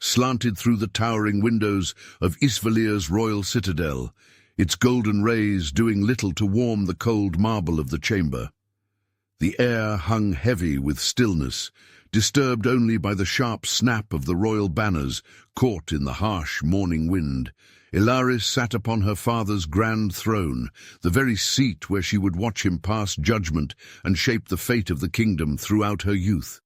slanted through the towering windows of Isvalir's royal citadel, its golden rays doing little to warm the cold marble of the chamber. The air hung heavy with stillness, disturbed only by the sharp snap of the royal banners caught in the harsh morning wind. Elaris sat upon her father's grand throne, the very seat where she would watch him pass judgment and shape the fate of the kingdom throughout her youth.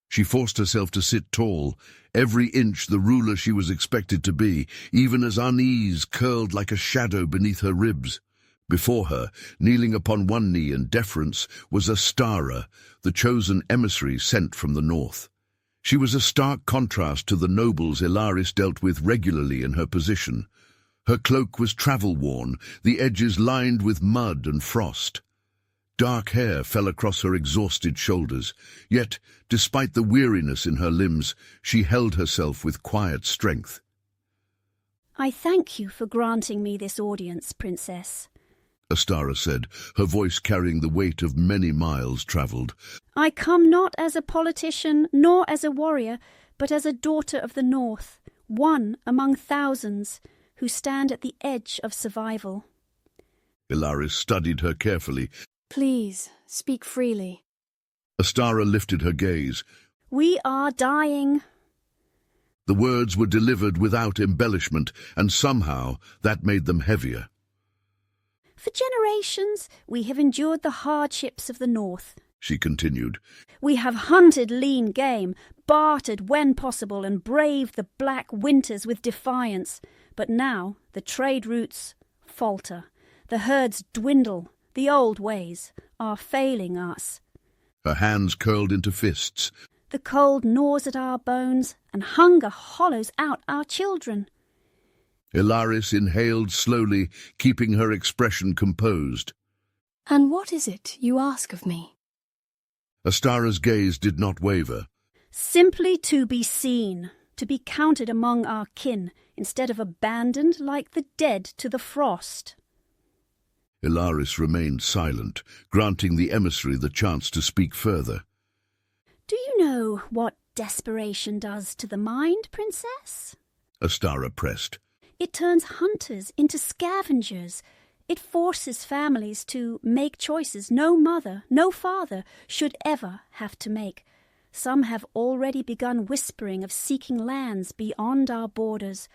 She forced herself to sit tall, every inch the ruler she was expected to be, even as unease curled like a shadow beneath her ribs. Before her, kneeling upon one knee in deference, was Astara, the chosen emissary sent from the north. She was a stark contrast to the nobles Elaris dealt with regularly in her position. Her cloak was travel-worn, the edges lined with mud and frost. Dark hair fell across her exhausted shoulders, yet, despite the weariness in her limbs, she held herself with quiet strength. "I thank you for granting me this audience, Princess," Astara said, her voice carrying the weight of many miles travelled. "I come not as a politician nor as a warrior, but as a daughter of the North, one among thousands who stand at the edge of survival." Elaris studied her carefully. "Please, speak freely." Astara lifted her gaze. "We are dying." The words were delivered without embellishment, and somehow that made them heavier. "For generations we have endured the hardships of the North," she continued. "We have hunted lean game, bartered when possible, and braved the black winters with defiance. But now the trade routes falter, the herds dwindle, the old ways are failing us." Her hands curled into fists. "The cold gnaws at our bones, and hunger hollows out our children." Elaris inhaled slowly, keeping her expression composed. "And what is it you ask of me?" Astara's gaze did not waver. "Simply to be seen, to be counted among our kin, instead of abandoned like the dead to the frost." Elaris remained silent, granting the emissary the chance to speak further. "Do you know what desperation does to the mind, Princess?" Astara pressed. "It turns hunters into scavengers. It forces families to make choices no mother, no father should ever have to make. Some have already begun whispering of seeking lands beyond our borders,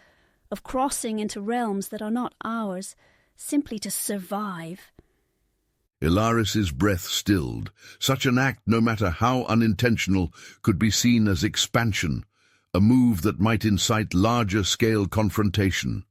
of crossing into realms that are not ours, simply to survive." Elaris's breath stilled. Such an act, no matter how unintentional, could be seen as expansion, a move that might incite larger-scale confrontation.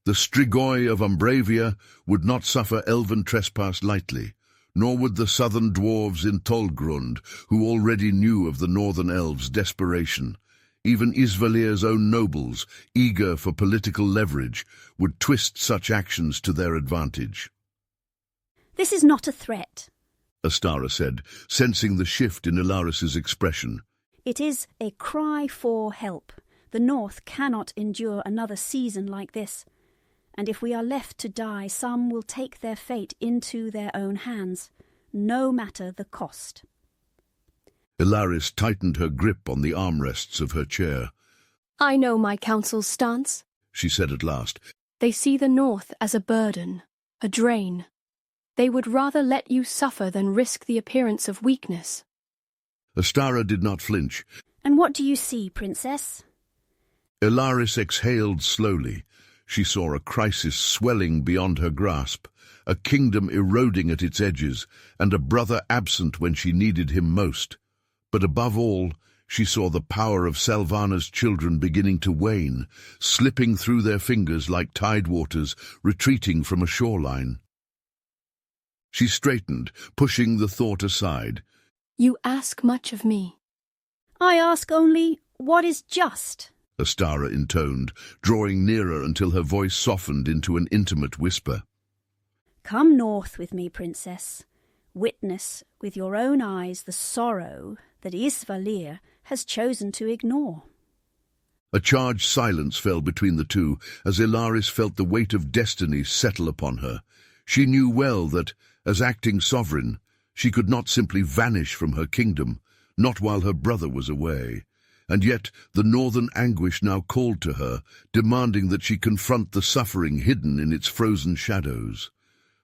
The Strigoi of Umbravia would not suffer elven trespass lightly, nor would the southern dwarves in Tolgrund, who already knew of the northern elves' desperation. Even Isvalir's own nobles, eager for political leverage, would twist such actions to their advantage. "This is not a threat," Astara said, sensing the shift in Elaris's expression. "It is a cry for help. The North cannot endure another season like this. And if we are left to die, some will take their fate into their own hands, no matter the cost." Elaris tightened her grip on the armrests of her chair. "I know my council's stance," she said at last. "They see the North as a burden, a drain. They would rather let you suffer than risk the appearance of weakness." Astara did not flinch. "And what do you see, Princess?" Elaris exhaled slowly. She saw a crisis swelling beyond her grasp, a kingdom eroding at its edges, and a brother absent when she needed him most. But above all, she saw the power of Salvana's children beginning to wane, slipping through their fingers like tidewaters retreating from a shoreline. She straightened, pushing the thought aside. "You ask much of me." "I ask only what is just," Astara intoned, drawing nearer until her voice softened into an intimate whisper. "Come north with me, Princess. Witness with your own eyes the sorrow that Isvalir has chosen to ignore." A charged silence fell between the two as Elaris felt the weight of destiny settle upon her. She knew well that, as acting sovereign, she could not simply vanish from her kingdom, not while her brother was away. And yet the northern anguish now called to her, demanding that she confront the suffering hidden in its frozen shadows.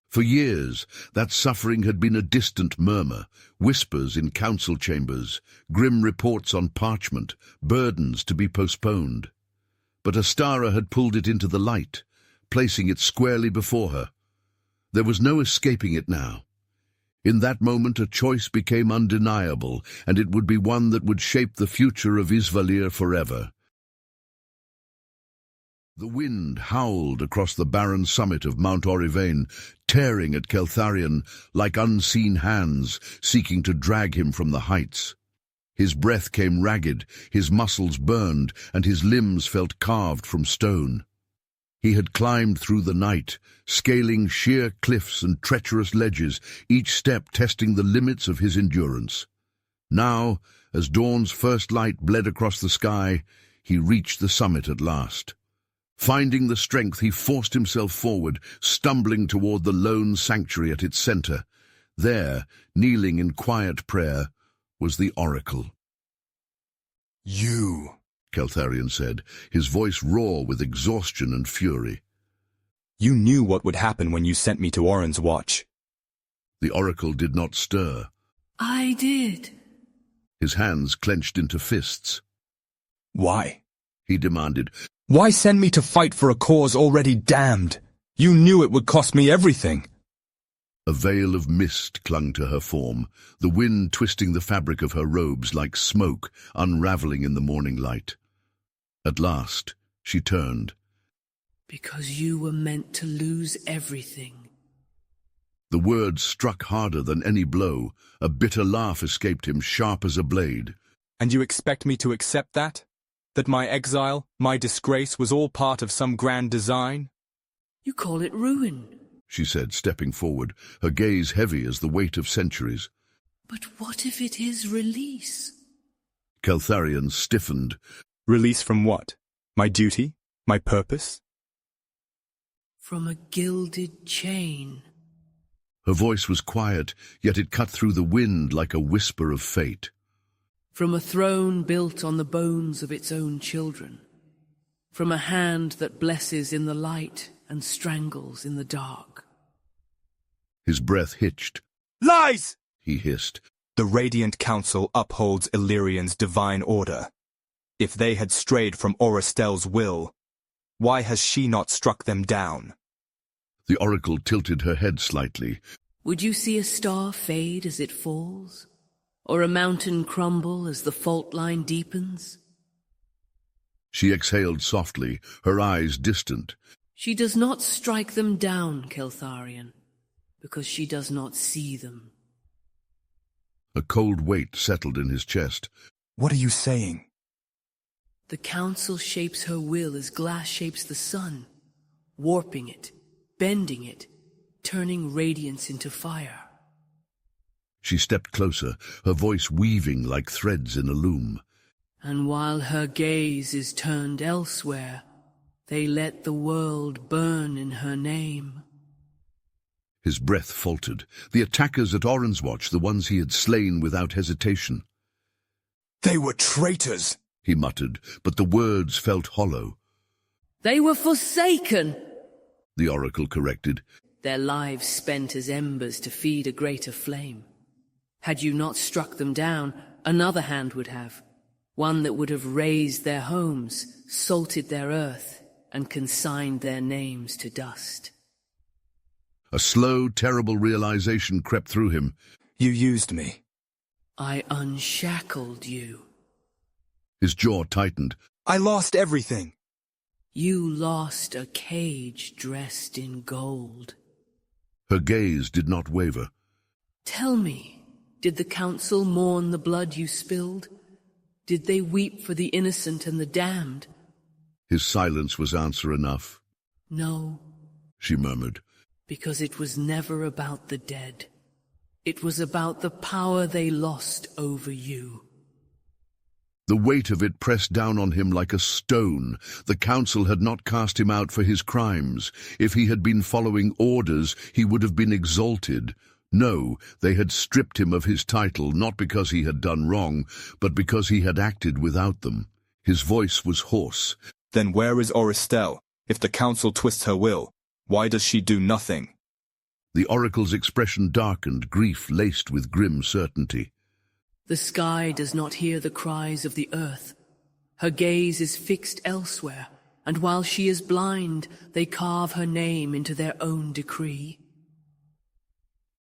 For years, that suffering had been a distant murmur, whispers in council chambers, grim reports on parchment, burdens to be postponed. But Astara had pulled it into the light, placing it squarely before her. There was no escaping it now. In that moment a choice became undeniable, and it would be one that would shape the future of Isvalir forever. The wind howled across the barren summit of Mount Orivane, tearing at Kaeltharion like unseen hands seeking to drag him from the heights. His breath came ragged, his muscles burned, and his limbs felt carved from stone. He had climbed through the night, scaling sheer cliffs and treacherous ledges, each step testing the limits of his endurance. Now, as dawn's first light bled across the sky, he reached the summit at last. Finding the strength, he forced himself forward, stumbling toward the lone sanctuary at its center. There, kneeling in quiet prayer, was the oracle. "You," Kaeltharion said, his voice raw with exhaustion and fury. "You knew what would happen when you sent me to Orin's watch." The oracle did not stir. "I did." His hands clenched into fists. "Why?" he demanded. "Why send me to fight for a cause already damned? You knew it would cost me everything." A veil of mist clung to her form, the wind twisting the fabric of her robes like smoke unraveling in the morning light. At last, she turned. "Because you were meant to lose everything." The words struck harder than any blow. A bitter laugh escaped him, sharp as a blade. "And you expect me to accept that? That my exile, my disgrace, was all part of some grand design?" "You call it ruin." she said, stepping forward, her gaze heavy as the weight of centuries. "But what if it is release?" Kaeltharion stiffened. "Release from what? My duty? My purpose?" "From a gilded chain." Her voice was quiet, yet it cut through the wind like a whisper of fate. "From a throne built on the bones of its own children. From a hand that blesses in the light and strangles in the dark." His breath hitched. "Lies!" he hissed. "The Radiant Council upholds Illyrion's divine order. If they had strayed from Oristel's will, why has she not struck them down?" The oracle tilted her head slightly. "Would you see a star fade as it falls? Or a mountain crumble as the fault line deepens?" She exhaled softly, her eyes distant. "She does not strike them down, Kaeltharion, because she does not see them." A cold weight settled in his chest. "What are you saying?" "The Council shapes her will as glass shapes the sun, warping it, bending it, turning radiance into fire." She stepped closer, her voice weaving like threads in a loom. "And while her gaze is turned elsewhere, they let the world burn in her name." His breath faltered. The attackers at Orin's watch, the ones he had slain without hesitation. "They were traitors," he muttered, but the words felt hollow. "They were forsaken," the oracle corrected. "Their lives spent as embers to feed a greater flame. Had you not struck them down, another hand would have. One that would have razed their homes, salted their earth, and consigned their names to dust." A slow, terrible realization crept through him. "You used me." "I unshackled you." His jaw tightened. "I lost everything." "You lost a cage dressed in gold." Her gaze did not waver. "Tell me, did the Council mourn the blood you spilled? Did they weep for the innocent and the damned?" His silence was answer enough. "No," she murmured. "because it was never about the dead. It was about the power they lost over you." The weight of it pressed down on him like a stone. The Council had not cast him out for his crimes. If he had been following orders, he would have been exalted. No, they had stripped him of his title, not because he had done wrong, but because he had acted without them. His voice was hoarse. Then where is Orestelle? If the council twists her will, why does she do nothing? The oracle's expression darkened, grief laced with grim certainty. The sky does not hear the cries of the earth. Her gaze is fixed elsewhere, and while she is blind, they carve her name into their own decree.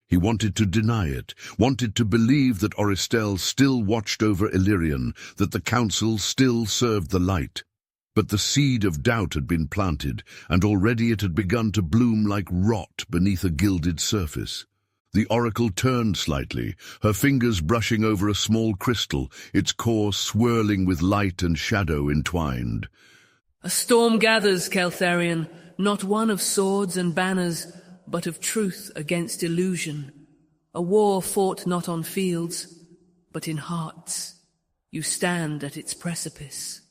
He wanted to deny it, wanted to believe that Orestelle still watched over Elyrion, that the council still served the light. But the seed of doubt had been planted, and already it had begun to bloom like rot beneath a gilded surface. The oracle turned slightly, her fingers brushing over a small crystal, its core swirling with light and shadow entwined. A storm gathers, Kaeltharion, not one of swords and banners, but of truth against illusion. A war fought not on fields, but in hearts. You stand at its precipice.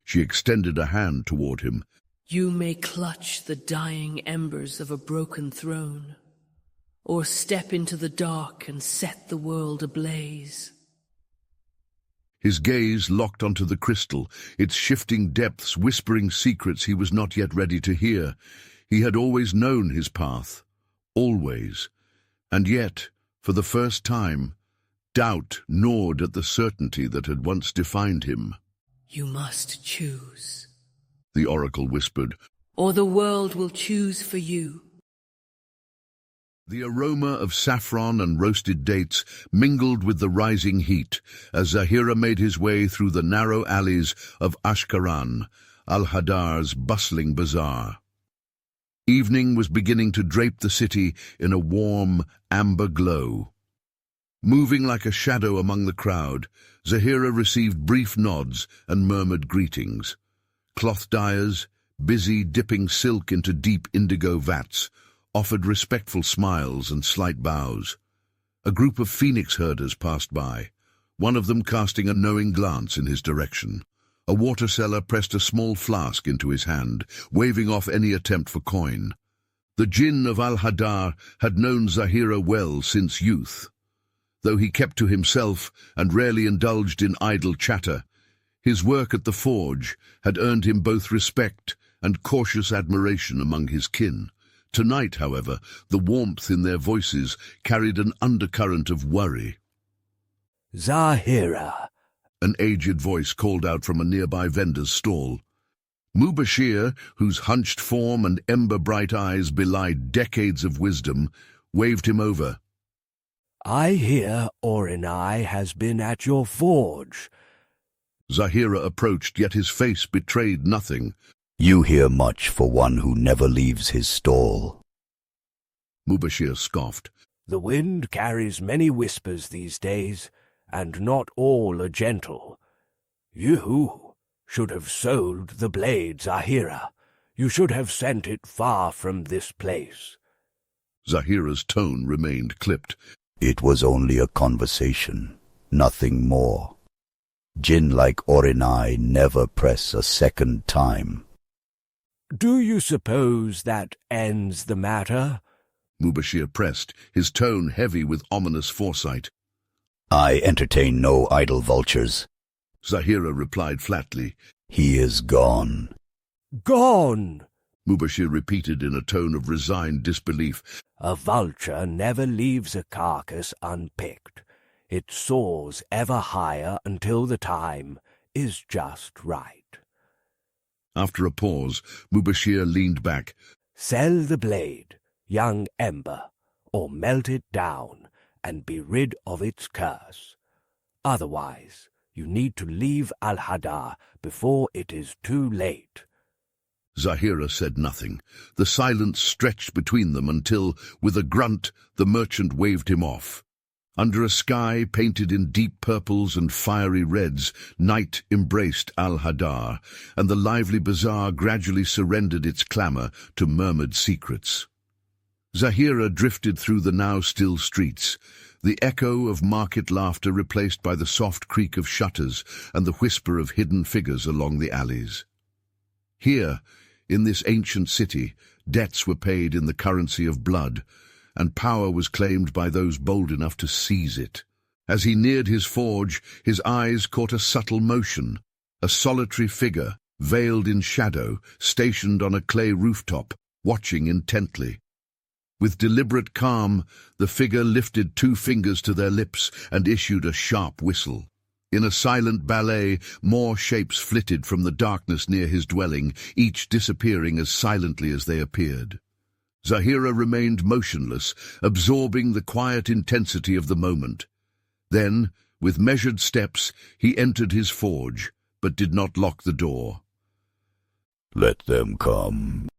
She extended a hand toward him. You may clutch the dying embers of a broken throne, or step into the dark and set the world ablaze. His gaze locked onto the crystal, its shifting depths whispering secrets he was not yet ready to hear. He had always known his path, always. And yet, for the first time, doubt gnawed at the certainty that had once defined him. You must choose, the oracle whispered, or the world will choose for you. The aroma of saffron and roasted dates mingled with the rising heat as Zahirah made his way through the narrow alleys of Ashkaran, Al-Haddar's bustling bazaar. Evening was beginning to drape the city in a warm, amber glow. Moving like a shadow among the crowd, Zahirah received brief nods and murmured greetings. Cloth dyers, busy dipping silk into deep indigo vats, offered respectful smiles and slight bows. A group of phoenix herders passed by, one of them casting a knowing glance in his direction. A water seller pressed a small flask into his hand, waving off any attempt for coin. The Jinn of Al-Haddar had known Zahirah well since youth. Though he kept to himself and rarely indulged in idle chatter, his work at the forge had earned him both respect and cautious admiration among his kin. Tonight, however, the warmth in their voices carried an undercurrent of worry. Zahirah, an aged voice called out from a nearby vendor's stall. Mubashir, whose hunched form and ember-bright eyes belied decades of wisdom, waved him over. I hear Orenai has been at your forge. Zahirah approached, yet his face betrayed nothing. You hear much for one who never leaves his stall. Mubashir scoffed. The wind carries many whispers these days, and not all are gentle. You should have sold the blade, Zahirah. You should have sent it far from this place. Zahirah's tone remained clipped. It was only a conversation, nothing more. Jinn like Orenai never press a second time. Do you suppose that ends the matter? Mubashir pressed, his tone heavy with ominous foresight. I entertain no idle vultures. Zahirah replied flatly. He is gone. Gone! Mubashir repeated in a tone of resigned disbelief. A vulture never leaves a carcass unpicked. It soars ever higher until the time is just right. After a pause, Mubashir leaned back. Sell the blade, young Ember, or melt it down and be rid of its curse. Otherwise, you need to leave Al-Haddar before it is too late. Zahirah said nothing. The silence stretched between them until, with a grunt, the merchant waved him off. Under a sky painted in deep purples and fiery reds, night embraced Al-Haddar, and the lively bazaar gradually surrendered its clamour to murmured secrets. Zahirah drifted through the now still streets, the echo of market laughter replaced by the soft creak of shutters and the whisper of hidden figures along the alleys. Here, in this ancient city, debts were paid in the currency of blood, and power was claimed by those bold enough to seize it. As he neared his forge, his eyes caught a subtle motion, a solitary figure, veiled in shadow, stationed on a clay rooftop, watching intently. With deliberate calm, the figure lifted 2 fingers to their lips and issued a sharp whistle. In a silent ballet, more shapes flitted from the darkness near his dwelling, each disappearing as silently as they appeared. Zahirah remained motionless, absorbing the quiet intensity of the moment. Then, with measured steps, he entered his forge, but did not lock the door. Let them come.